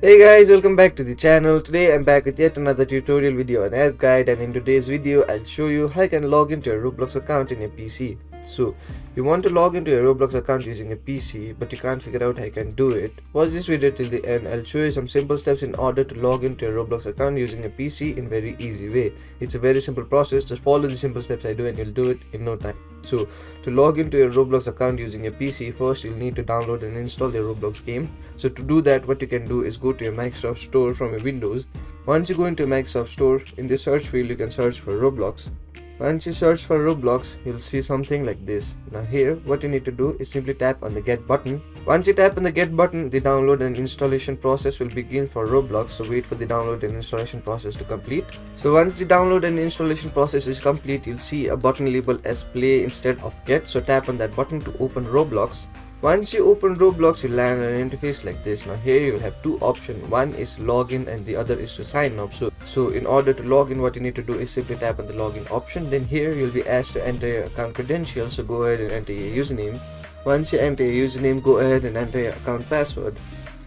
Hey guys, welcome back to the channel. Today I'm back with yet another tutorial video and app guide, and in today's video I'll show you how you can log into your Roblox account in your PC. So you want to log into your Roblox account using a PC but you can't figure out how you can do it. Watch this video till the end. I'll show you some simple steps in order to log into your Roblox account using a PC in very easy way. It's a very simple process. Just follow the simple steps I do and you'll do it in no time. So to log into your Roblox account using a PC, first you'll need to download and install your Roblox game. So to do that, what you can do is go to your Microsoft Store from your Windows. Once you go into Microsoft Store, in the search field you can search for Roblox. Once you search for Roblox, you'll see something like this. Now here, what you need to do is simply tap on the get button. Once you tap on the get button, the download and installation process will begin for Roblox, so wait for the download and installation process to complete. So once the download and installation process is complete, you'll see a button labeled as play instead of get, so tap on that button to open Roblox. Once you open Roblox, you'll land on an interface like this. Now here you'll have two options. One is login and the other is to sign up. So in order to log in, what you need to do is simply tap on the login option. Then here you'll be asked to enter your account credentials, so go ahead and enter your username. Once you enter your username, go ahead and enter your account password.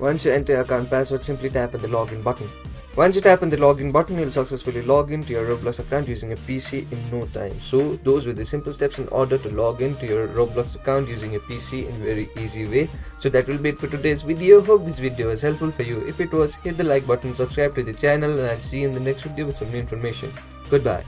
Once you enter your account password, simply tap on the login button. Once you tap on the login button, you'll successfully log into your Roblox account using a PC in no time. So those were the simple steps in order to log into your Roblox account using a PC in a very easy way. So that will be it for today's video. Hope this video was helpful for you. If it was, hit the like button, subscribe to the channel, and I'll see you in the next video with some new information. Goodbye.